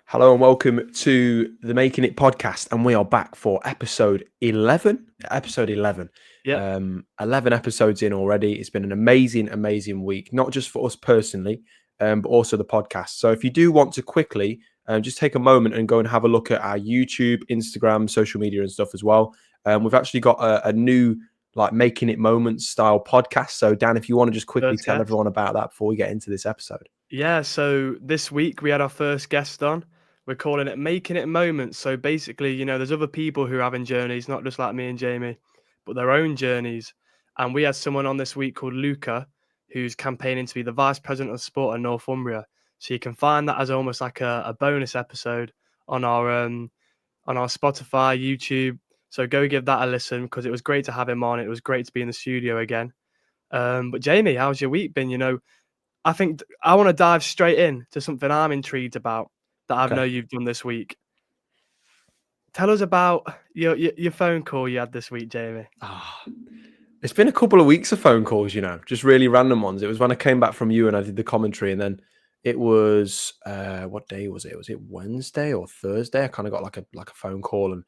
Hello and welcome to the Making It podcast, and we are back for episode 11. Episode 11. Yeah, 11 episodes in already. It's been an amazing week, not just for us personally, but also the podcast. So if you do want to quickly just take a moment and go and have a look at our YouTube, Instagram, social media and stuff as well. We've actually got a new like Making It Moments style podcast. So Dan, if you want to just quickly first tell guest. everyone about that before we get into this episode. Yeah, so this week we had our first guest on. We're calling it Making It Moments. So basically, there's other people who are having journeys, not just like me and Jamie, but their own journeys. And we had someone on this week called Luca, who's campaigning to be the Vice President of Sport at Northumbria. So you can find that as almost like a bonus episode on our Spotify, YouTube. So go give that a listen because it was great to have him on. It was great to be in the studio again. But Jamie, how's your week been? I think I want to dive straight in to something I'm intrigued about that I know Okay. you've done this week. Tell us about your phone call you had this week, Jamie. Ah, it's been a couple of weeks of phone calls, just really random ones. It was when I came back from you and I did the commentary, and then it was what day was it? Was it Wednesday or Thursday? I kind of got like a phone call, and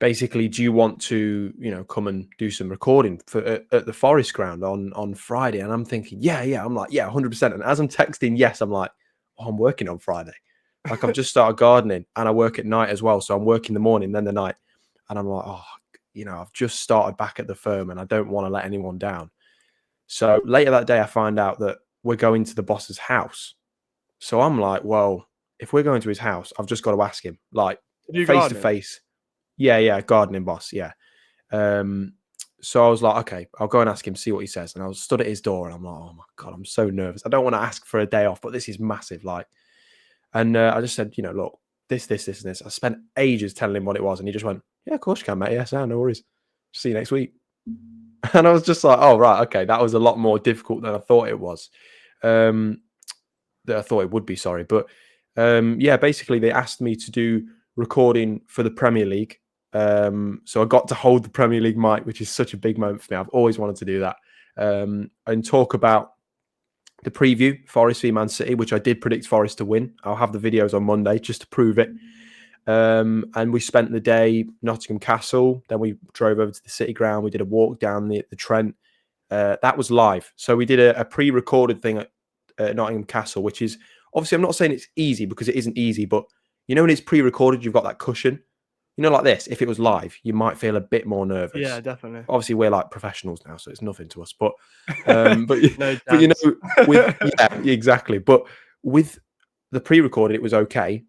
basically, do you want to come and do some recording for at the Forest Ground on Friday? And I'm thinking, yeah. I'm like, yeah, 100%. And as I'm texting, yes, I'm like, oh, I'm working on Friday. Like I've just started gardening and I work at night as well, so I'm working the morning, then the night, and I'm like, oh, I've just started back at the firm and I don't want to let anyone down. So later that day, I find out that we're going to the boss's house. So I'm like, well, if we're going to his house, I've just got to ask him, like Have you face to gardening? face. Yeah, gardening boss, yeah. So I was like, okay, I'll go and ask him, see what he says. And I was stood at his door and I'm like, oh my God, I'm so nervous. I don't want to ask for a day off, but this is massive. And I just said, look, this, and this. I spent ages telling him what it was. And he just went, yeah, of course you can, mate. Yeah, no worries. See you next week. And I was just like, oh, right. Okay. That was a lot more difficult than I thought it was. That I thought it would be, sorry. But yeah, basically they asked me to do recording for the Premier League. So I got to hold the Premier League mic, which is such a big moment for me. I've always wanted to do that. And talk about the preview, Forest v Man City, which I did predict Forest to win. I'll have the videos on Monday just to prove it. And we spent the day Nottingham Castle. Then we drove over to the City Ground. We did a walk down the Trent. That was live. So we did a pre-recorded thing at Nottingham Castle, which is obviously, I'm not saying it's easy because it isn't easy, but when it's pre-recorded, you've got that cushion. Like this, if it was live, you might feel a bit more Yeah, nervous. definitely. Obviously, we're like professionals now, so it's nothing to us. But No but chance. with yeah, exactly. But with the pre-recorded, it was okay.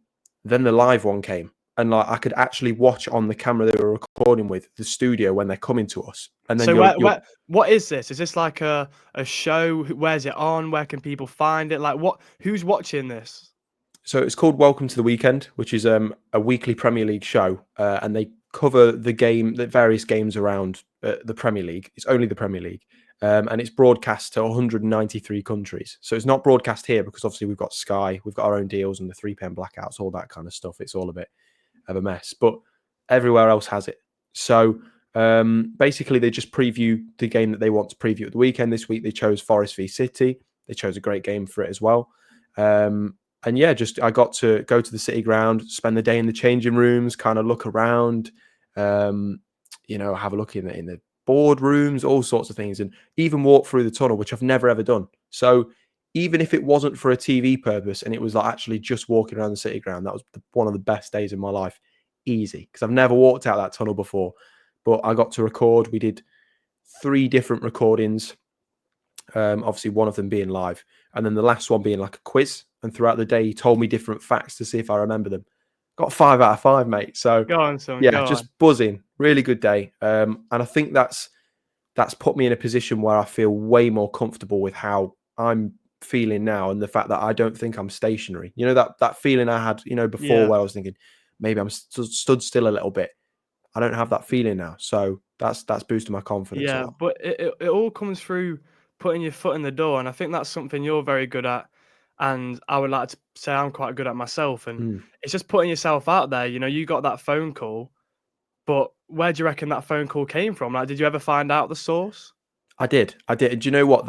Then the live one came, and like I could actually watch on the camera they were recording with the studio when they're coming to us. And then So you're what is this? Is this like a show? Where's it on? Where can people find it? Like who's watching this? So it's called Welcome to the Weekend, which is a weekly Premier League show, and they cover the various games around the Premier League. It's only the Premier League, and it's broadcast to 193 countries. So it's not broadcast here because obviously we've got Sky, we've got our own deals and the 3 p.m. blackouts, all that kind of stuff. It's all a bit of a mess, but everywhere else has it. So basically, they just preview the game that they want to preview at the weekend. This week they chose Forest v City. They chose a great game for it as well. And yeah, I got to go to the City Ground, spend the day in the changing rooms, kind of look around, have a look in the board rooms, all sorts of things, and even walk through the tunnel, which I've never ever done. So even if it wasn't for a TV purpose and it was like actually just walking around the City Ground, that was one of the best days in my life. Easy, because I've never walked out that tunnel before, but I got to record. We did 3 different recordings. Obviously, one of them being live, and then the last one being like a quiz. And throughout the day, he told me different facts to see if I remember them. Got 5 out of 5, mate. So Go on, son. yeah, Go on. just buzzing. Really good day. And I think that's put me in a position where I feel way more comfortable with how I'm feeling now, and the fact that I don't think I'm stationary. That feeling I had, before, Yeah. where I was thinking maybe I'm stood still a little bit. I don't have that feeling now. So that's boosted my confidence a Yeah, lot. but it all comes through putting your foot in the door, and I think that's something you're very good at, and I would like to say I'm quite good at myself, and Mm. it's just putting yourself out there. You got that phone call, but where do you reckon that phone call came from? Like, did you ever find out the source? I did. Do you know what?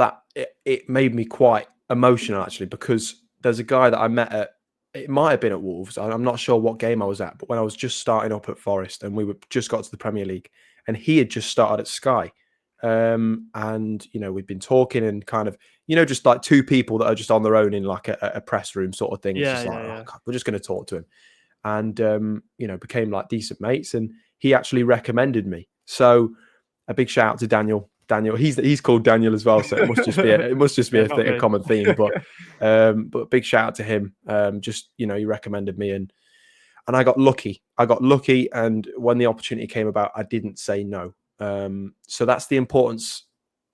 It made me quite emotional actually, because there's a guy that I met at it might have been at Wolves. I'm not sure what game I was at, but when I was just starting up at Forest and we were just got to the Premier League, and he had just started at Sky. And we've been talking and kind of, just like two people that are just on their own in like a press room sort of thing. It's just like, oh God, we're just going to talk to him. And became like decent mates. And he actually recommended me. So a big shout out to Daniel. He's called Daniel as well, so it must just be a common theme. But big shout out to him. He recommended me, and I got lucky. And when the opportunity came about, I didn't say no. So that's the importance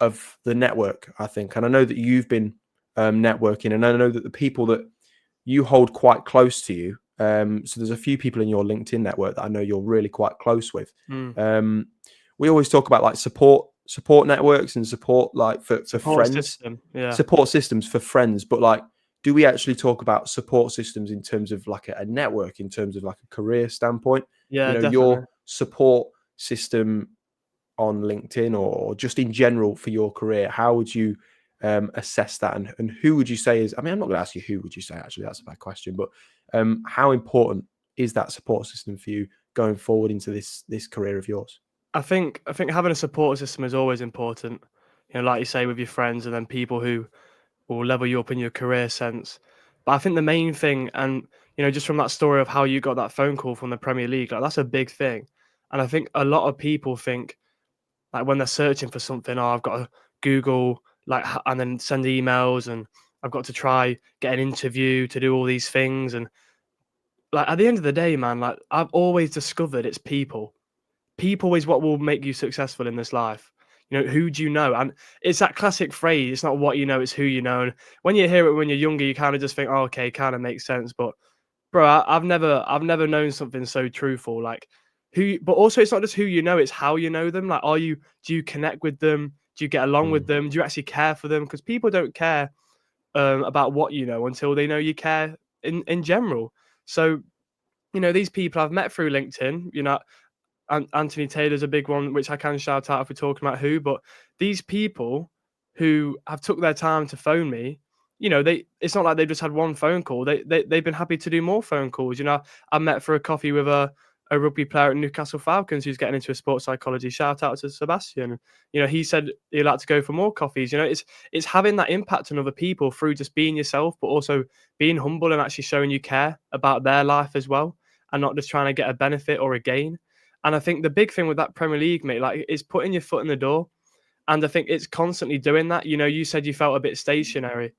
of the network, I think. And I know that you've been networking, and I know that the people that you hold quite close to you. So there's a few people in your LinkedIn network that I know you're really quite close with. We always talk about like support networks and support like for friends, system. Support systems for friends. But like, do we actually talk about support systems in terms of like a network, in terms of like a career standpoint? Yeah, definitely. Your support system on LinkedIn or just in general for your career, how would you assess that, and who would you say is, I mean, I'm not going to ask you who would you say, actually, that's a bad question, but how important is that support system for you going forward into this career of yours? I think having a support system is always important. Like you say, with your friends and then people who will level you up in your career sense. But I think the main thing, and just from that story of how you got that phone call from the Premier League, like that's a big thing. And I think a lot of people think, like when they're searching for something, oh, I've got to Google, and then send emails, and I've got to try get an interview to do all these things. And like at the end of the day, man, like I've always discovered it's people. People is what will make you successful in this life. Who do you know? And it's that classic phrase, it's not what you know, it's who you know. And when you hear it when you're younger, you kind of just think, oh, okay, kind of makes sense. But bro, I've never known something so truthful. Like but also it's not just who you know, it's how you know them. Like, do you connect with them? Do you get along with them? Do you actually care for them? Because people don't care about what you know until they know you care in general. So, these people I've met through LinkedIn, Anthony Taylor's a big one, which I can shout out if we're talking about who. But these people who have took their time to phone me, it's not like they've just had one phone call. They've been happy to do more phone calls. I met for a coffee with a rugby player at Newcastle Falcons who's getting into a sports psychology. Shout out to Sebastian. He said he'd like to go for more coffees. It's having that impact on other people through just being yourself, but also being humble and actually showing you care about their life as well, and not just trying to get a benefit or a gain. And I think the big thing with that Premier League, mate, like, is putting your foot in the door. And I think it's constantly doing that. You said you felt a bit stationary,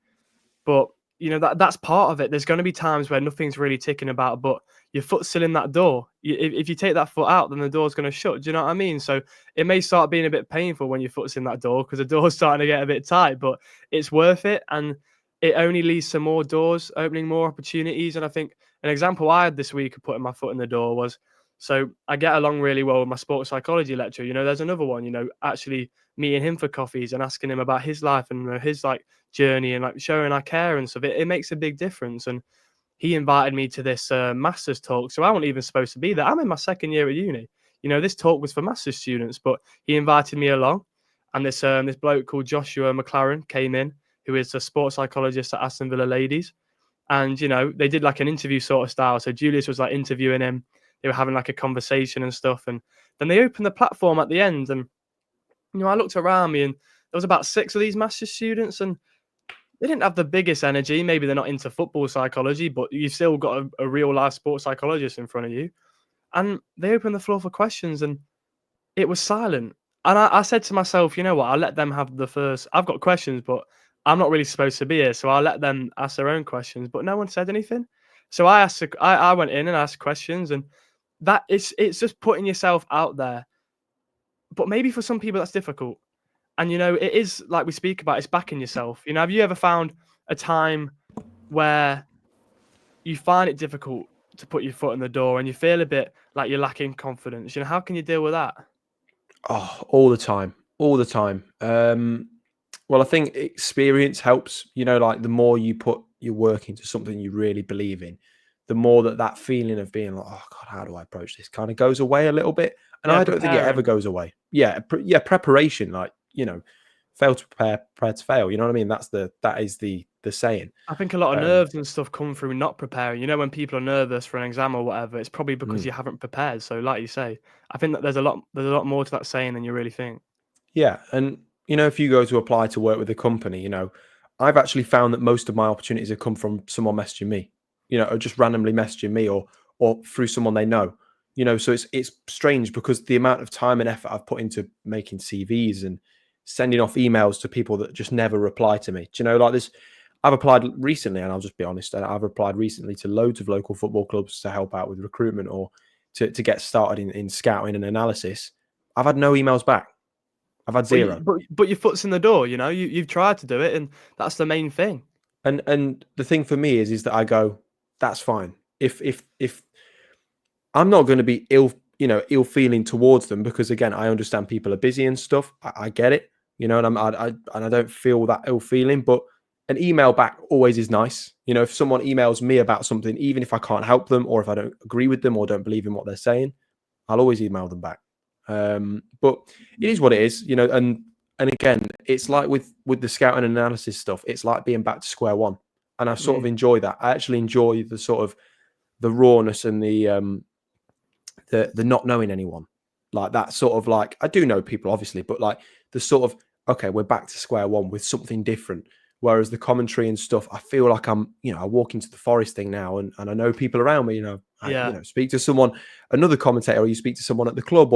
but that's part of it. There's going to be times where nothing's really ticking about, but your foot's still in that door. If you take that foot out, then the door's going to shut. Do you know what I mean? So it may start being a bit painful when your foot's in that door because the door's starting to get a bit tight, but it's worth it. And it only leads to more doors, opening more opportunities. And I think an example I had this week of putting my foot in the door was, so I get along really well with my sports psychology lecturer. There's another one, actually meeting him for coffees and asking him about his life and his like journey and like showing I care and stuff. It makes a big difference. And he invited me to this master's talk. So I wasn't even supposed to be there. I'm in my second year at uni. This talk was for master's students, but he invited me along. And this bloke called Joshua McLaren came in, who is a sports psychologist at Aston Villa Ladies. And, they did like an interview sort of style. So Julius was like interviewing him. They were having like a conversation and stuff. And then they opened the platform at the end. And, I looked around me and there was about 6 of these master's students and they didn't have the biggest energy. Maybe they're not into football psychology, but you've still got a real life sports psychologist in front of you. And they opened the floor for questions and it was silent. And I said to myself, you know what? I'll let them have the first. I've got questions, but I'm not really supposed to be here. So I'll let them ask their own questions. But no one said anything. So I went in and asked questions, and it's just putting yourself out there. But maybe for some people that's difficult. And it is like we speak about, it's backing yourself. Have you ever found a time where you find it difficult to put your foot in the door and you feel a bit like you're lacking confidence? How can you deal with that? Oh, all the time. Well, I think experience helps. Like the more you put your work into something you really believe in, the more that feeling of being like, oh God, how do I approach this, kind of goes away a little bit. And I don't think it ever goes away. Yeah, preparation. Like, fail to prepare, prepare to fail. You know what I mean? That is the saying. I think a lot of Um, nerves and stuff come through not preparing. You know, when people are nervous for an exam or whatever, it's probably because mm. you haven't prepared. So, like you say, I think that there's a lot more to that saying than you really think. Yeah, and if you go to apply to work with a company, I've actually found that most of my opportunities have come from someone messaging me, or just randomly messaging me, or through someone they know. So it's strange because the amount of time and effort I've put into making CVs and sending off emails to people that just never reply to me. Do you know, like this? I've applied recently, and I'll just be honest, I've applied recently to loads of local football clubs to help out with recruitment or to get started in scouting and analysis. I've had no emails back. I've had But zero. your foot's in the door. You know, you've tried to do it, and that's the main thing. And the thing for me is that I go, that's fine. If I'm not going to be ill feeling towards them, because again, I understand people are busy and stuff. I get it, and I don't feel that ill feeling. But an email back always is nice. If someone emails me about something, even if I can't help them or if I don't agree with them or don't believe in what they're saying, I'll always email them back. But it is what it is, and again, it's like with the scouting and analysis stuff, it's like being back to square one. And I sort of Mm, enjoy that. I actually enjoy the sort of the rawness and the not knowing anyone. Like that sort of, like, I do know people obviously, but like the sort of, okay, we're back to square one with something different. Whereas the commentary and stuff, I feel like I walk into the forest thing now, and I know people around me, I yeah. speak to someone, another commentator, or you speak to someone at the club,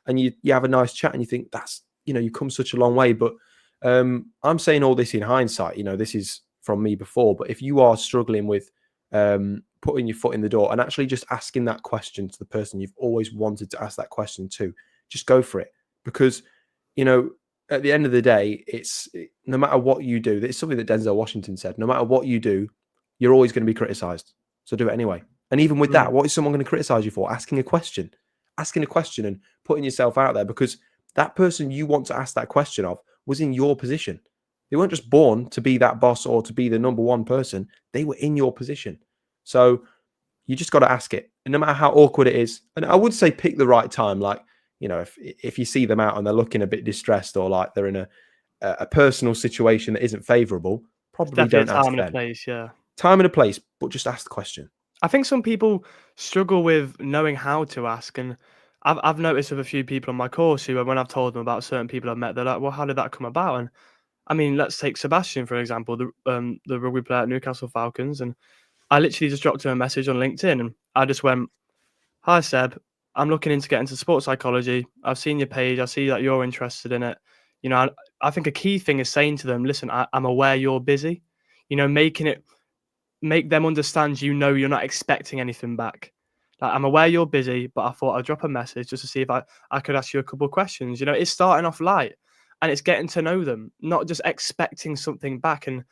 and you have a nice chat and you think that's, you've come such a long way. But I'm saying all this in hindsight, this is from me before, but if you are struggling with putting your foot in the door and actually just asking that question to the person you've always wanted to ask that question to, just go for it. Because, at the end of the day, no matter what you do, it's something that Denzel Washington said, no matter what you do, you're always going to be criticized. So do it anyway. And even with that, Mm. what is someone going to criticize you for? Asking a question and putting yourself out there, because that person you want to ask that question of was in your position. They weren't just born to be that boss or to be the number one person. They were in your position. So you just got to ask it. And no matter how awkward it is, and I would say pick the right time. Like, if you see them out and they're looking a bit distressed, or like they're in a personal situation that isn't favorable, There's probably definitely don't a ask time and a then. place. Yeah. Time and a place, but just ask the question. I think some people struggle with knowing how to ask, and I've noticed with a few people on my course who, when I've told them about certain people I've met, they're like, "Well, how did that come about?" And I mean, let's take Sebastian for example, the rugby player at Newcastle Falcons, and I literally just dropped him a message on LinkedIn, and I just went, "Hi Seb, I'm looking into getting into sports psychology. I've seen your page. I see that you're interested in it. You know, I think a key thing is saying to them, listen, I'm aware you're busy. You know, make them understand, you're not expecting anything back. Like, I'm aware you're busy, but I thought I'd drop a message just to see if I could ask you a couple of questions. You know, it's starting off light and it's getting to know them, not just expecting something back. And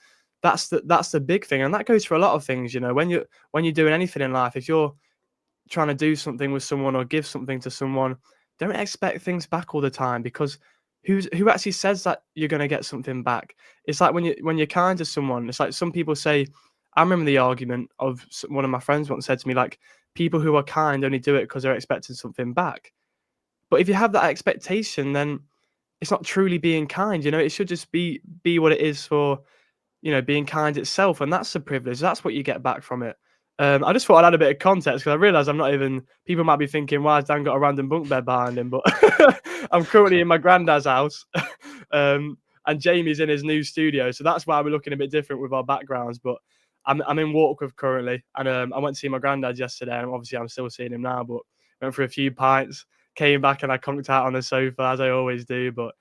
that's the big thing. And that goes for a lot of things, you know, when you're doing anything in life, if you're trying to do something with someone or give something to someone, don't expect things back all the time, because who actually says that you're going to get something back? It's like when you're kind to someone, it's like some people say, I remember the argument of one of my friends once said to me, like, people who are kind only do it because they're expecting something back. But if you have that expectation, then it's not truly being kind. You know, it should just be what it is for, being kind itself, and that's the privilege. That's what you get back from it. I just thought I'd add a bit of context because I realised I'm not even. People might be thinking, "Why has Dan got a random bunk bed behind him?" But I'm currently in my granddad's house, and Jamie's in his new studio, so that's why we're looking a bit different with our backgrounds. But I'm in Warkworth currently, and I went to see my granddad yesterday, and obviously I'm still seeing him now. But went for a few pints, came back, and I conked out on the sofa as I always do. But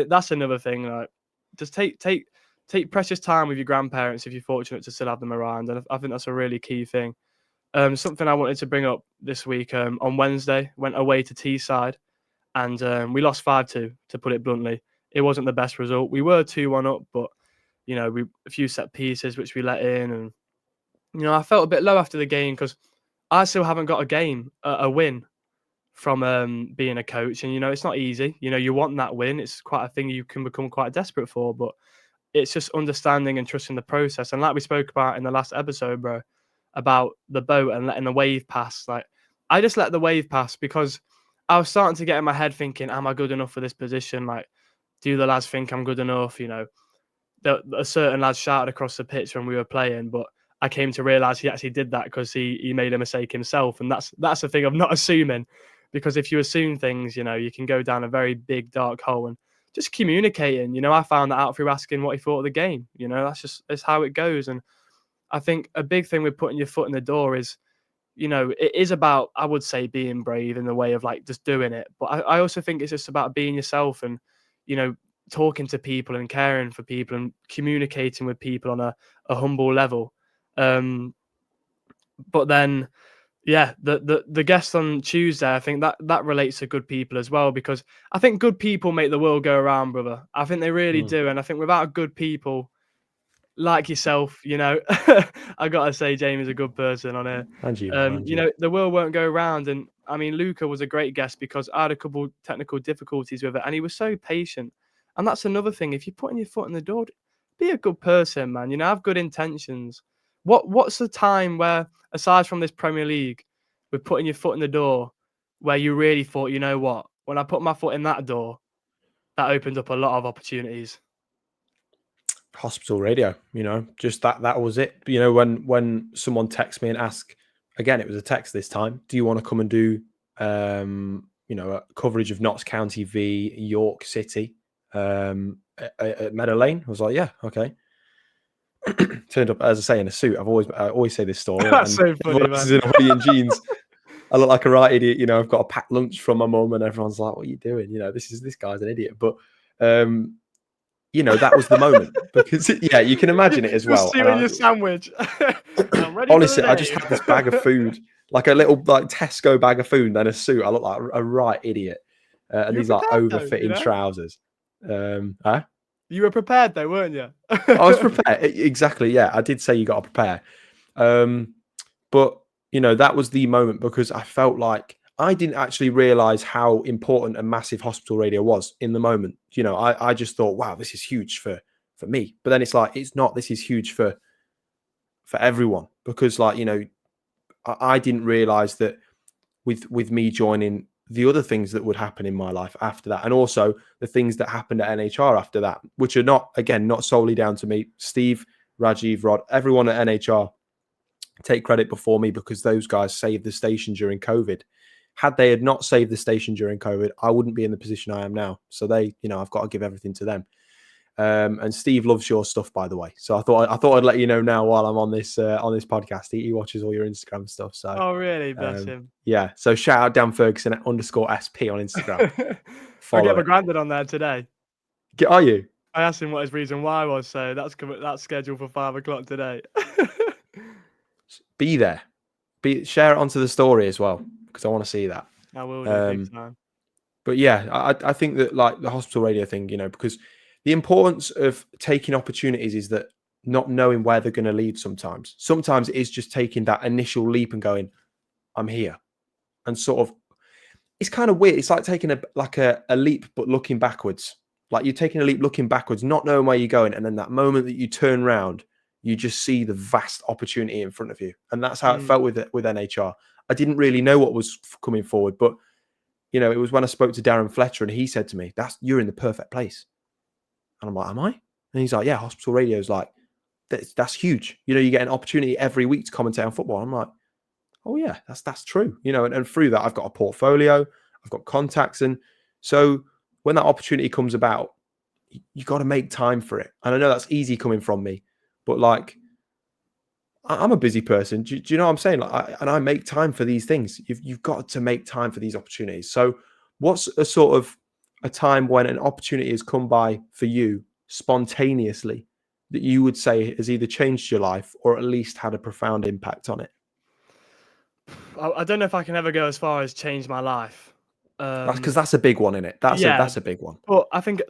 that's another thing. Like, just take precious time with your grandparents if you're fortunate to still have them around, and I think that's a really key thing. Something I wanted to bring up this week, on Wednesday, went away to Teesside, and we lost 5-2, to put it bluntly. It wasn't the best result. We were 2-1 up, but we a few set pieces which we let in, and I felt a bit low after the game because I still haven't got a win from being a coach, and it's not easy. You want that win. It's quite a thing you can become quite desperate for, but it's just understanding and trusting the process. And like we spoke about in the last episode, bro, about the boat and letting the wave pass. Like, I just let the wave pass because I was starting to get in my head thinking, am I good enough for this position? Like, do the lads think I'm good enough? You know, a certain lad shouted across the pitch when we were playing, but I came to realise he actually did that because he made a mistake himself, and that's the thing of not assuming, because if you assume things, you know, you can go down a very big dark hole. And just communicating, you know, I found that out through asking what he thought of the game. You know, that's how it goes. And I think a big thing with putting your foot in the door is, you know, it is about, I would say, being brave in the way of like just doing it. But I also think it's just about being yourself and, you know, talking to people and caring for people and communicating with people on a humble level. But then, yeah, the guest on Tuesday, I think that relates to good people as well, because I think good people make the world go around, brother. I think they really do. And I think without good people like yourself, you know, I gotta say, Jamie's a good person on here. And you, man, and You you. know, the world won't go round. And I mean, Luca was a great guest because I had a couple technical difficulties with it, and he was so patient. And that's another thing. If you're putting your foot in the door, be a good person, man. You know, have good intentions. What's the time where, aside from this Premier League, with putting your foot in the door, where you really thought, you know what, when I put my foot in that door, that opened up a lot of opportunities. Hospital radio, you know, just that was it. You know, when someone texts me and asks, again, it was a text this time, do you want to come and do you know, a coverage of Notts County v York City at Meadow Lane? I was like, yeah, okay. Turned up, as I say, in a suit. I always say this story. That's And so funny, everyone else man. is in a hoodie and jeans. I look like a right idiot, you know. I've got a packed lunch from my mum, and everyone's like, "What are you doing?" You know, this guy's an idiot. But you know, that was the moment because yeah, you can imagine it as well. Just And your sandwich. I'm ready honestly, for the I day. just had this bag of food, like a little like Tesco bag of food, and a suit. I look like a right idiot, and You were these like prepared though, you over-fitting know? trousers. Huh? You were prepared though, weren't you? I was prepared. Exactly. Yeah, I did say you got to prepare. But you know, that was the moment because I felt like I didn't actually realize how important and massive hospital radio was in the moment. You know, I just thought, wow, this is huge for me. But then it's like, it's not. This is huge for everyone because, like, you know, I didn't realize that with me joining the other things that would happen in my life after that, and also the things that happened at NHR after that, which are not, again, not solely down to me. Steve, Rajiv, Rod, everyone at NHR take credit before me because those guys saved the station during COVID. Had they had not saved the station during COVID, I wouldn't be in the position I am now. So they, you know, I've got to give everything to them. And Steve loves your stuff, by the way. So I thought I'd let you know now while I'm on this podcast. He watches all your Instagram stuff. So Oh, really? Bless him. yeah. So shout out Dan Ferguson _SP on Instagram. I get Follow my it. granddad on there today. Are you? I asked him what his reason why was, so that's scheduled for 5 o'clock today. Be there. Share it onto the story as well because I want to see that. I will do big time. But yeah, I think that like the hospital radio thing, you know, because the importance of taking opportunities is that not knowing where they're going to lead sometimes. Sometimes it is just taking that initial leap and going, I'm here. And sort of, it's kind of weird. It's like taking a leap, but looking backwards. Like you're taking a leap, looking backwards, not knowing where you're going. And then that moment that you turn around, you just see the vast opportunity in front of you. And that's how it felt with NHR. I didn't really know what was coming forward, but you know, it was when I spoke to Darren Fletcher and he said to me, you're in the perfect place. And I'm like, am I? And he's like, yeah, hospital radio is like, that's huge. You know, you get an opportunity every week to commentate on football. I'm like, oh yeah, that's true. You know, and through that, I've got a portfolio, I've got contacts. And so when that opportunity comes about, you got to make time for it. And I know that's easy coming from me, but like, I'm a busy person. Do you know what I'm saying? Like, I make time for these things. You've got to make time for these opportunities. So what's a sort of a time when an opportunity has come by for you spontaneously that you would say has either changed your life or at least had a profound impact on it? I don't know if I can ever go as far as change my life. Because that's a big one, in it. That's a big one. But I think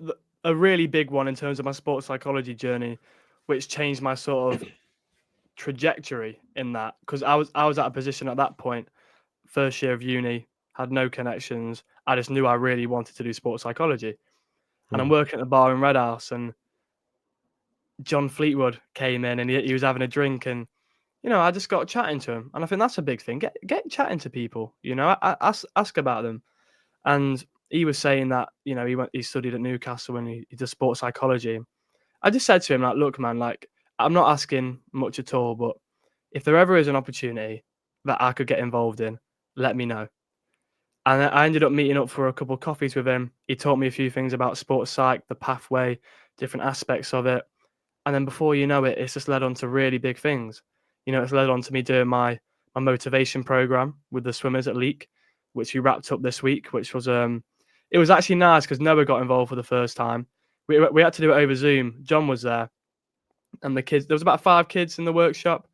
a really big one in terms of my sports psychology journey, which changed my sort of trajectory in that, because I was at a position at that point, first year of uni, had no connections. I just knew I really wanted to do sports psychology, and I'm working at the bar in Red House, and John Fleetwood came in and he was having a drink, and you know, I just got chatting to him, and I think that's a big thing. Get chatting to people, you know, ask about them. And he was saying that, you know, he studied at Newcastle and he does sports psychology. I just said to him, like, look, man, like, I'm not asking much at all, but if there ever is an opportunity that I could get involved in, let me know. And I ended up meeting up for a couple of coffees with him. He taught me a few things about sports psych, the pathway, different aspects of it. And then before you know it, it's just led on to really big things. You know, it's led on to me doing my motivation program with the swimmers at Leek, which we wrapped up this week, which was it was actually nice because Noah got involved for the first time. We had to do it over Zoom. John was there, and the kids, there was about 5 kids in the workshop,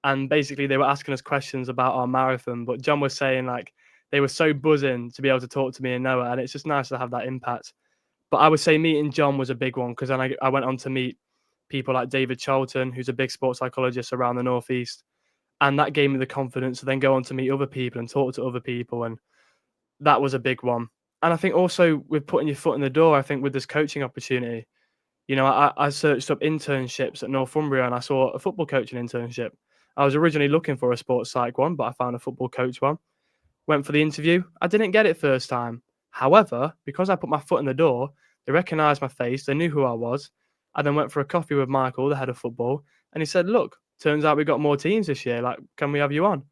and basically they were asking us questions about our marathon. But John was saying, like, they were so buzzing to be able to talk to me and Noah, and it's just nice to have that impact. But I would say meeting John was a big one, because then I went on to meet people like David Charlton, who's a big sports psychologist around the Northeast. And that gave me the confidence to then go on to meet other people and talk to other people. And that was a big one. And I think also with putting your foot in the door, I think with this coaching opportunity, you know, I searched up internships at Northumbria and I saw a football coaching internship. I was originally looking for a sports psych one, but I found a football coach one. Went for the interview. I didn't get it first time. However, because I put my foot in the door, they recognised my face. They knew who I was. I then went for a coffee with Michael, the head of football, and he said, look, turns out we've got more teams this year. Like, can we have you on?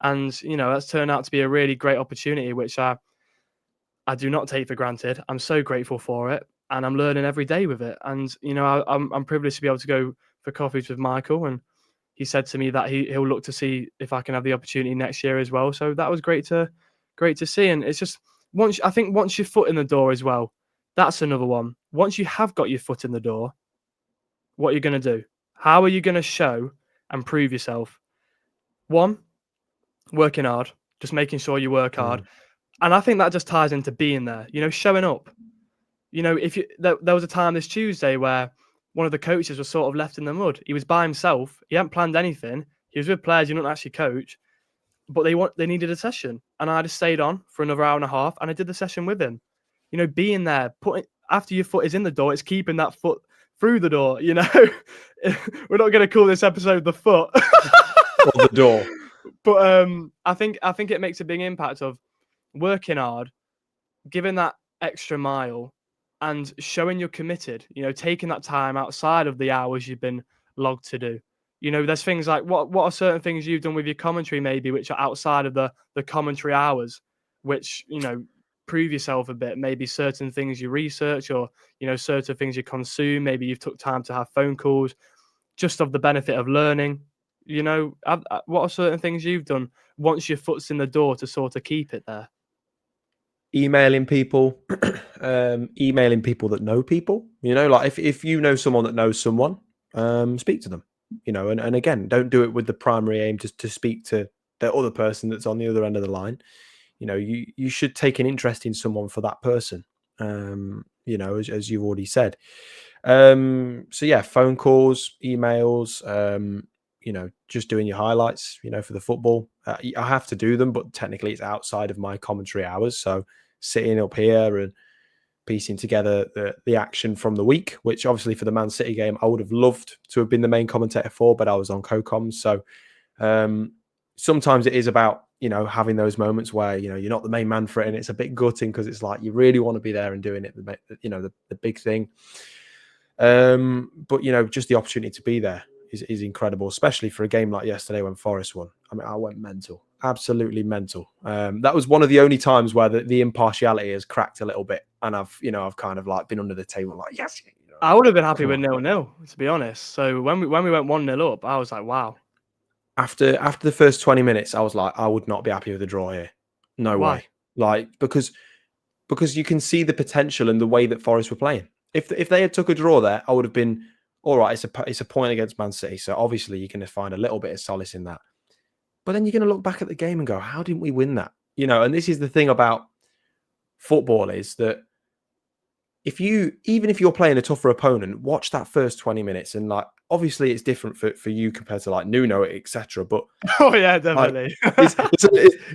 And, you know, that's turned out to be a really great opportunity, which I do not take for granted. I'm so grateful for it. And I'm learning every day with it. And, you know, I'm privileged to be able to go for coffees with Michael. And he said to me that he'll look to see if I can have the opportunity next year as well. So that was great to see. And it's just, once your foot in the door as well, that's another one. Once you have got your foot in the door, what are you going to do? How are you going to show and prove yourself? One, working hard, just making sure you work hard. And I think that just ties into being there, you know, showing up. You know, if there was a time this Tuesday where one of the coaches was sort of left in the mud. He was by himself. He hadn't planned anything. He was with players he didn't actually coach, but they needed a session. And I just stayed on for another hour and a half and I did the session with him. You know, being there, after your foot is in the door, it's keeping that foot through the door, you know. We're not going to call this episode The Foot. Or The Door. But I think it makes a big impact of working hard, giving that extra mile, and showing you're committed, you know, taking that time outside of the hours you've been logged to do. You know, there's things like what are certain things you've done with your commentary maybe which are outside of the commentary hours, which, you know, prove yourself a bit. Maybe certain things you research, or, you know, certain things you consume. Maybe you've took time to have phone calls just of the benefit of learning. You know, what are certain things you've done once your foot's in the door to sort of keep it there? Emailing people, emailing people that know people, you know, like if you know someone that knows someone, speak to them, you know, and again, don't do it with the primary aim to speak to the other person that's on the other end of the line. You know, you should take an interest in someone for that person, you know, as you've already said. So yeah, phone calls, emails, you know, just doing your highlights, you know, for the football. I have to do them, but technically it's outside of my commentary hours. So sitting up here and piecing together the action from the week, which obviously for the Man City game, I would have loved to have been the main commentator for, but I was on co-coms. So sometimes it is about, you know, having those moments where, you know, you're not the main man for it, and it's a bit gutting because it's like you really want to be there and doing it, you know, the big thing. But, you know, just the opportunity to be there is incredible, especially for a game like yesterday when Forest won. I mean, I went mental, absolutely mental. That was one of the only times where the impartiality has cracked a little bit, and I've kind of like been under the table like, yes. You know, I would have been happy with 0-0, to be honest. So when we went 1-0 up, I was like, wow. After the first 20 minutes, I was like, I would not be happy with a draw here. No Why? way. Like, because you can see the potential and the way that Forest were playing. If they had took a draw there, I would have been, all right, it's a point against Man City. So obviously you're going to find a little bit of solace in that. But then you're going to look back at the game and go, how didn't we win that? You know, and this is the thing about football, is that even if you're playing a tougher opponent, watch that first 20 minutes. And like, obviously it's different for you compared to like Nuno, etc. But oh yeah, definitely. Like,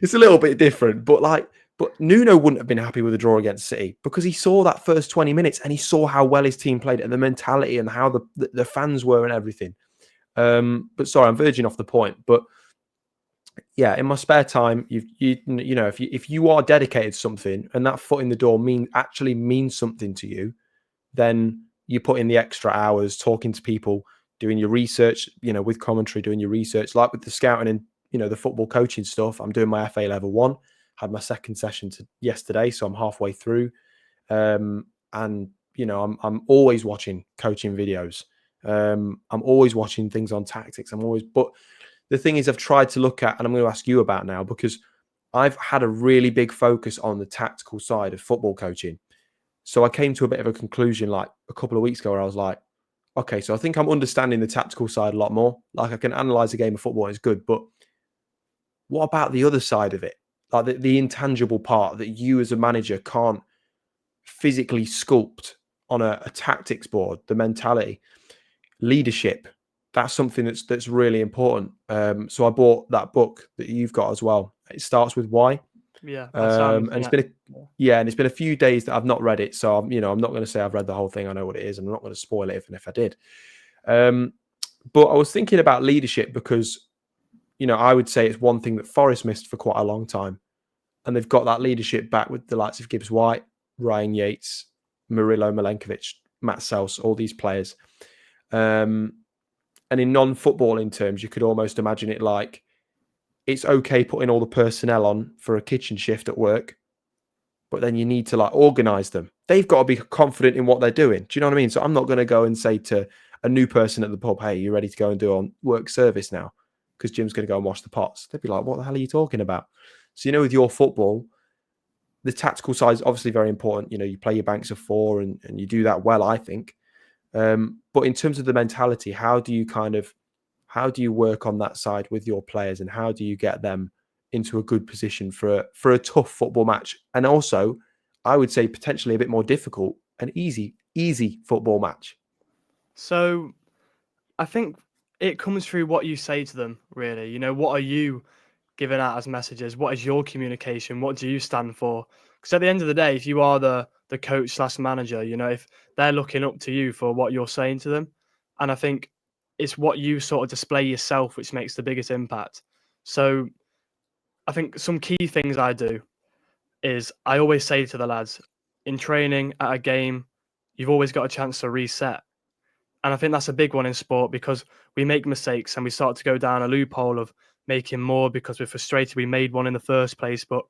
it's a little bit different, but Nuno wouldn't have been happy with a draw against City because he saw that first 20 minutes and he saw how well his team played and the mentality and how the fans were and everything. But sorry, I'm verging off the point. But yeah, in my spare time, you know, if you are dedicated to something and that foot in the door actually means something to you, then you put in the extra hours talking to people, doing your research, you know, with commentary, doing your research, like with the scouting and, you know, the football coaching stuff. I'm doing my FA level 1, had my second session yesterday, so I'm halfway through. And you know, I'm always watching coaching videos. I'm always watching things on tactics. But the thing is, I've tried to look at, and I'm going to ask you about now, because I've had a really big focus on the tactical side of football coaching. So I came to a bit of a conclusion like a couple of weeks ago where I was like, okay, so I think I'm understanding the tactical side a lot more. Like I can analyze a game of football, it's good, but what about the other side of it? Like the intangible part that you as a manager can't physically sculpt on a tactics board, the mentality, leadership. That's something that's really important. So I bought that book that you've got as well. It starts with why. Yeah, by Simon And it's Sinek. been and it's been a few days that I've not read it. So I'm not going to say I've read the whole thing. I know what it is, and I'm not going to spoil it even if I did. But I was thinking about leadership because, I would say it's one thing that Forest missed for quite a long time. And they've got that leadership back with the likes of Gibbs White, Ryan Yates, Murillo Milenkovic, Matt Sels, all these players. And in non-footballing terms, you could almost imagine it like it's okay putting all the personnel on for a kitchen shift at work, but then you need to like organize them. They've got to be confident in what they're doing. Do you know what I mean? So I'm not going to go and say to a new person at the pub, hey, you ready to go and do on work service now? Because Jim's going to go and wash the pots. They'd be like, what the hell are you talking about? So, with your football, the tactical side is obviously very important. You play your banks of 4 and you do that well, I think. But in terms of the mentality, how do you work on that side with your players, and how do you get them into a good position for a tough football match? And also, I would say potentially a bit more difficult, an easy football match. So I think it comes through what you say to them, really. What are you giving out as messages? What is your communication? What do you stand for? Because at the end of the day, if you are the coach slash manager, if they're looking up to you for what you're saying to them, and I think it's what you sort of display yourself which makes the biggest impact. So I think some key things I do is I always say to the lads in training at a game, you've always got a chance to reset. And I think that's a big one in sport because we make mistakes and we start to go down a loophole of making more because we're frustrated we made one in the first place. But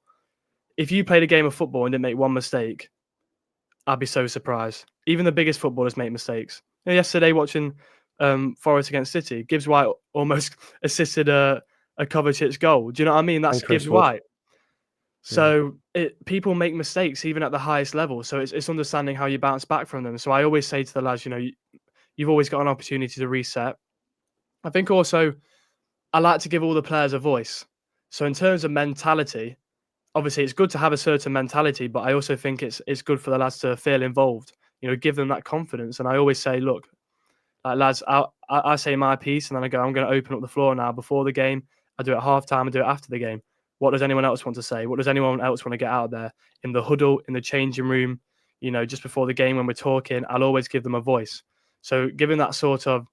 if you played a game of football and didn't make one mistake, I'd be so surprised. Even the biggest footballers make mistakes. Yesterday, watching Forest against City, Gibbs White almost assisted a Kovacic's goal. Do you know what I mean? That's And Chris Gibbs Wood. White. So people make mistakes even at the highest level. So it's understanding how you bounce back from them. So I always say to the lads, you've always got an opportunity to reset. I think also I like to give all the players a voice. So in terms of mentality, obviously it's good to have a certain mentality, but I also think it's good for the lads to feel involved. Give them that confidence. And I always say, look, like lads, I say my piece, and then I go, I'm going to open up the floor now before the game. I do it at halftime. I do it after the game. What does anyone else want to say? What does anyone else want to get out there in the huddle, in the changing room? Just before the game when we're talking, I'll always give them a voice. So giving that sort of,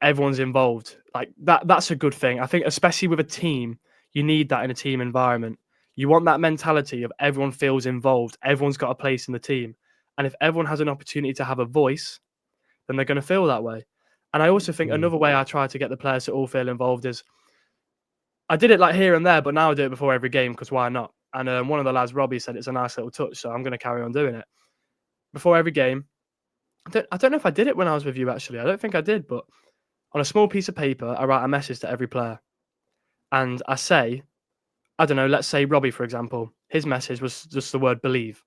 everyone's involved, like that's a good thing. I think especially with a team, you need that in a team environment. You want that mentality of everyone feels involved. Everyone's got a place in the team. And if everyone has an opportunity to have a voice, then they're going to feel that way. And I also think another way I try to get the players to all feel involved is I did it like here and there, but now I do it before every game because why not? And one of the lads, Robbie, said it's a nice little touch, so I'm going to carry on doing it. Before every game, I don't know if I did it when I was with you, actually. I don't think I did, but on a small piece of paper, I write a message to every player. And I say, I don't know, let's say Robbie, for example, his message was just the word believe.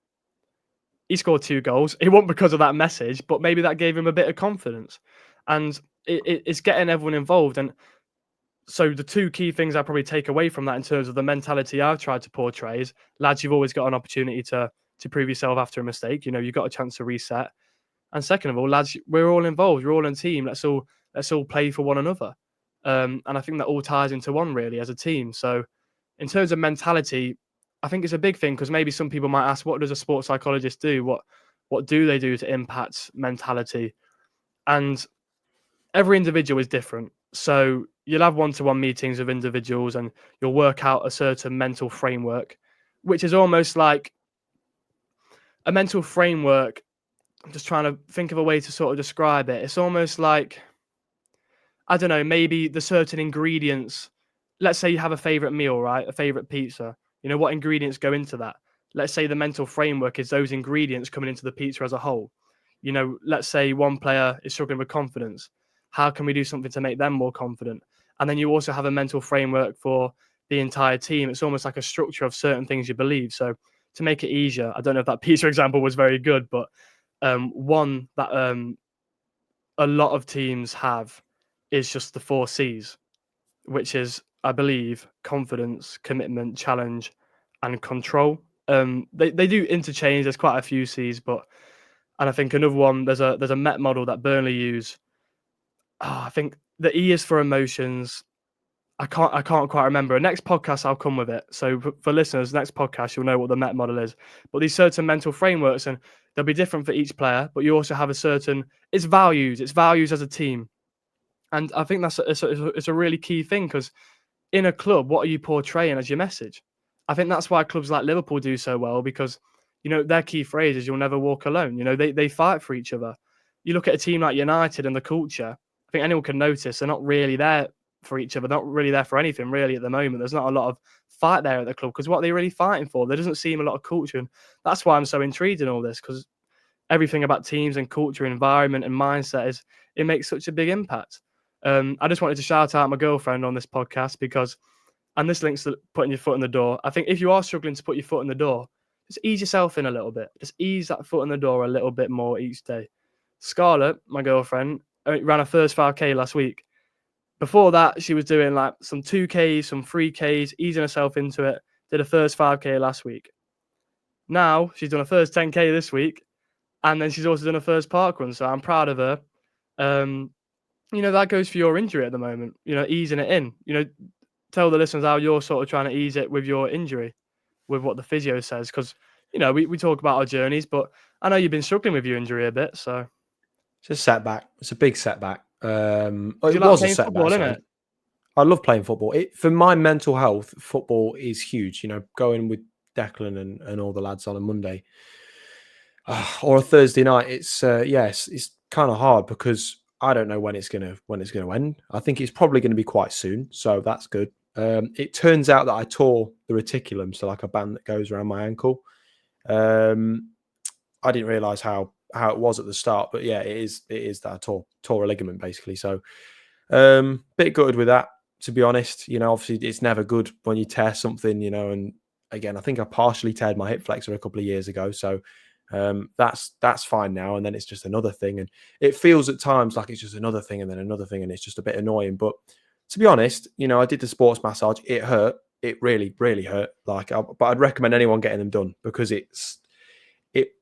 He scored 2 goals. It wasn't because of that message, but maybe that gave him a bit of confidence. And it's getting everyone involved. And so the 2 key things I probably take away from that in terms of the mentality I've tried to portray is, lads, you've always got an opportunity to prove yourself after a mistake. You've got a chance to reset. And second of all, lads, we're all involved. We're all in team. Let's all play for one another. And I think that all ties into one really as a team. So in terms of mentality, I think it's a big thing because maybe some people might ask, what does a sports psychologist do? What do they do to impact mentality? And every individual is different. So you'll have one-to-one meetings with individuals and you'll work out a certain mental framework, which is almost like a mental framework. I'm just trying to think of a way to sort of describe it. It's almost like, I don't know, maybe the certain ingredients. Let's say you have a favorite meal, right? A favorite pizza. You know, what ingredients go into that? Let's say the mental framework is those ingredients coming into the pizza as a whole. You know, let's say one player is struggling with confidence. How can we do something to make them more confident? And then you also have a mental framework for the entire team. It's almost like a structure of certain things you believe. So to make it easier, I don't know if that pizza example was very good, but one that a lot of teams have is just the 4 C's, which is, I believe, confidence, commitment, challenge, and control. They do interchange. There's quite a few C's, and I think another one. There's a Met model that Burnley use. I think the E is for emotions. I can't quite remember. Next podcast I'll come with it. So for listeners, next podcast you'll know what the Met model is. But these certain mental frameworks, and they'll be different for each player. But you also have a certain it's values as a team, and I think it's a really key thing because in a club, what are you portraying as your message? I think that's why clubs like Liverpool do so well because, you know, their key phrase is "You'll never walk alone." You know, they fight for each other. You look at a team like United and the culture. I think anyone can notice they're not really there for each other. They're not really there for anything really at the moment. There's not a lot of fight there at the club because what are they really fighting for? There doesn't seem a lot of culture, and that's why I'm so intrigued in all this because everything about teams and culture, environment, and mindset is it makes such a big impact. I just wanted to shout out my girlfriend on this podcast because, and this links to putting your foot in the door. I think if you are struggling to put your foot in the door, just ease yourself in a little bit. Just ease that foot in the door a little bit more each day. Scarlett, my girlfriend, ran her first 5K last week. Before that, she was doing like some 2Ks, some 3Ks, easing herself into it. Did her first 5K last week. Now she's done her first 10K this week, and then she's also done her first park run. So I'm proud of her. You know, that goes for your injury at the moment. You know, easing it in. You know, tell the listeners how you're sort of trying to ease it with your injury, with what the physio says. Because, you know, we talk about our journeys, but I know you've been struggling with your injury a bit. So It's a setback. It's a big setback. you It like was a playing football, setback. isn't Sorry. it? I love playing football. For my mental health, football is huge. You know, going with Declan and all the lads on a Monday or a Thursday night, it's kind of hard because I don't know when it's gonna end. I think it's probably going to be quite soon, so that's good. It turns out that I tore the reticulum, so like a band that goes around my ankle. I didn't realize how it was at the start, but yeah, it is that I tore a ligament basically. So bit gutted with that, to be honest. You know, obviously it's never good when you tear something, you know, and again, I think I partially teared my hip flexor a couple of years ago. So that's fine now. And then it's just another thing. And it feels at times like it's just another thing and then another thing. And it's just a bit annoying. But to be honest, you know, I did the sports massage. It hurt. It really, really hurt. But I'd recommend anyone getting them done because it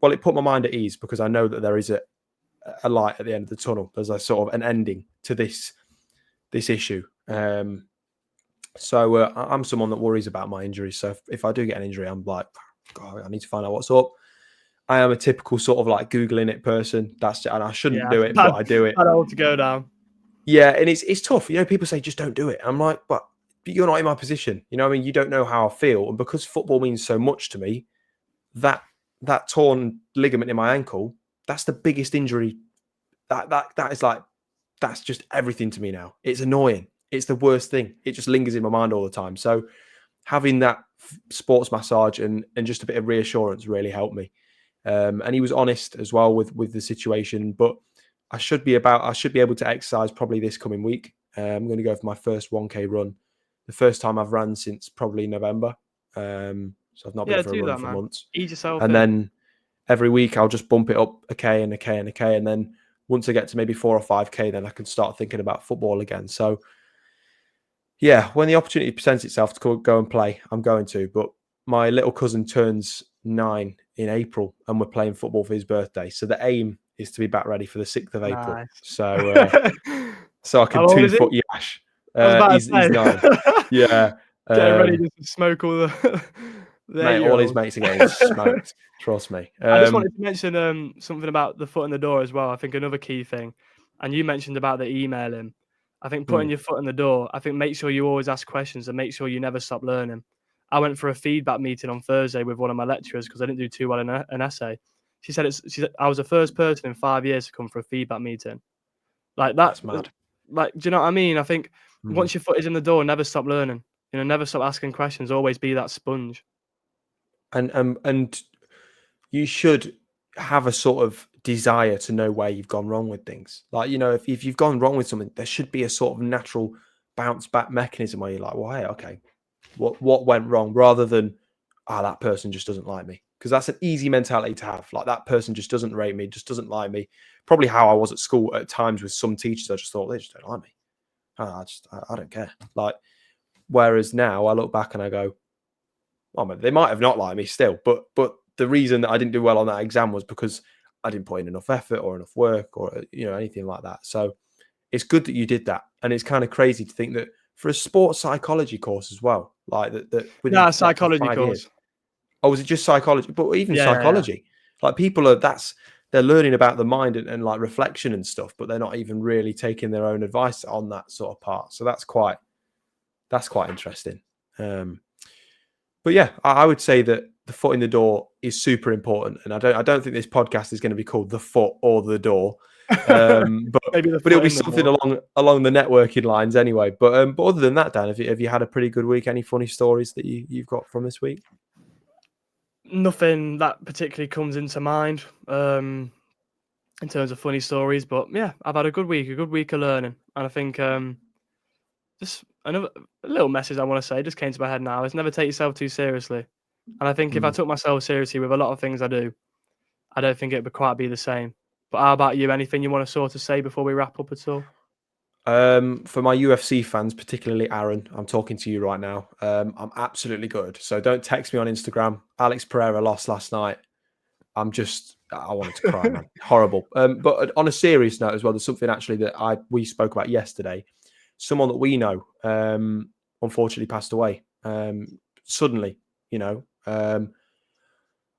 put my mind at ease because I know that there is a light at the end of the tunnel. There's a sort of an ending to this issue. So I'm someone that worries about my injuries. So if I do get an injury, I'm like, God, I need to find out what's up. I am a typical sort of like Googling it person. And I shouldn't do it, but I do it. I don't want to go down. Yeah, and it's tough. You know, people say just don't do it. I'm like, but you're not in my position. You know, I mean, you don't know how I feel, and because football means so much to me, that torn ligament in my ankle, that's the biggest injury. That is like, that's just everything to me now. It's annoying. It's the worst thing. It just lingers in my mind all the time. So having that sports massage and just a bit of reassurance really helped me. And he was honest as well with the situation. But I should be able to exercise probably this coming week. I'm going to go for my first 1K run. The first time I've run since probably November. So I've not been for a run for months. Ease yourself and in. Then every week I'll just bump it up a K and a K and a K. And then once I get to maybe 4 or 5K, then I can start thinking about football again. So yeah, when the opportunity presents itself to go and play, I'm going to. But my little cousin turns 9 in April and we're playing football for his birthday. So the aim is to be back ready for the 6th of April. Nice. So I can 2-foot Yash. He's 9. Yeah. Getting ready to smoke all the mate, all his mates are getting smoked. Trust me. I just wanted to mention something about the foot in the door as well. I think another key thing, and you mentioned about the emailing. I think putting Mm. your foot in the door. I think make sure you always ask questions and make sure you never stop learning. I went for a feedback meeting on Thursday with one of my lecturers because I didn't do too well in an essay. She said I was the first person in 5 years to come for a feedback meeting. Like that, That's mad. like, do you know what I mean? I think Mm. once your foot is in the door, never stop learning. Never stop asking questions. Always be that sponge. And you should have a sort of desire to know where you've gone wrong with things. Like, if you've gone wrong with something, there should be a sort of natural bounce back mechanism where you're like, well, hey, okay, what went wrong, rather than, that person just doesn't like me. Because that's an easy mentality to have. Like, that person just doesn't rate me, just doesn't like me. Probably how I was at school at times with some teachers. I just thought, they just don't like me. I don't care. Like, whereas now I look back and I go, well, they might have not liked me still, but the reason that I didn't do well on that exam was because I didn't put in enough effort or enough work or anything like that. So it's good that you did that, and it's kind of crazy to think that for a sports psychology course as well, like that within Nah, less than psychology 5 years. course. Oh, was it just psychology? But even Yeah. psychology, like they're learning about the mind and like reflection and stuff, but they're not even really taking their own advice on that sort of part. So that's quite interesting. But yeah, I would say that the foot in the door is super important, and I don't think this podcast is going to be called the foot or the door, but Maybe the it'll foot be in the something door. along the networking lines anyway. But other than that, Dan, have you had a pretty good week? Any funny stories that you've got from this week? Nothing that particularly comes into mind in terms of funny stories, but yeah, I've had a good week of learning, and I think just another little message I want to say just came to my head now is never take yourself too seriously. And I think if I Mm. took myself seriously with a lot of things I do, I don't think it would quite be the same. But how about you? Anything you want to sort of say before we wrap up at all? For my UFC fans, particularly Aaron, I'm talking to you right now. I'm absolutely good. So don't text me on Instagram. Alex Pereira lost last night. I wanted to cry, man. Horrible. But on a serious note as well, there's something actually that we spoke about yesterday. Someone that we know, unfortunately passed away suddenly.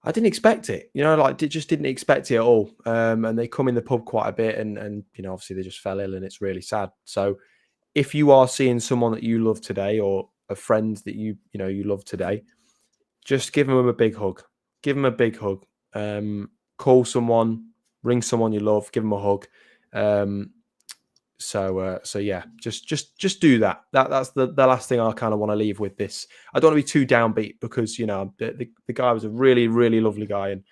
I didn't expect it. Just didn't expect it at all. And they come in the pub quite a bit, and obviously they just fell ill, and it's really sad. So if you are seeing someone that you love today, or a friend that you love today, just give them a big hug. Give them a big hug. Call someone, ring someone you love, give them a hug. So yeah, just do that. That's the last thing I kind of want to leave with this. I don't want to be too downbeat, because the guy was a really, really lovely guy, and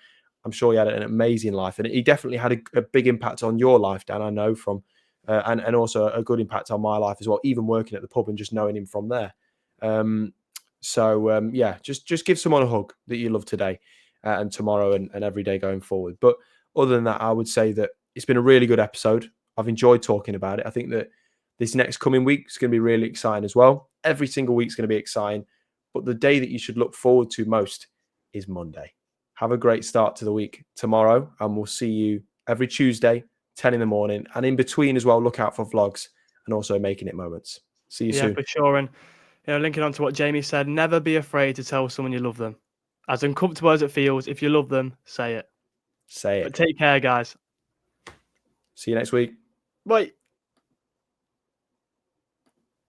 I'm sure he had an amazing life, and he definitely had a big impact on your life, Dan. I know from and also a good impact on my life as well, even working at the pub and just knowing him from there. Yeah, just give someone a hug that you love today, and tomorrow, and every day going forward. But other than that, I would say that it's been a really good episode. I've enjoyed talking about it. I think that this next coming week is going to be really exciting as well. Every single week is going to be exciting, but the day that you should look forward to most is Monday. Have a great start to the week tomorrow, and we'll see you every Tuesday, 10 in the morning. And in between as well, look out for vlogs and also Making It Moments. See you Yeah, soon. for sure. And linking on to what Jamie said, never be afraid to tell someone you love them. As uncomfortable as it feels, if you love them, say it. Say But it. take care, guys. See you next week. Bye.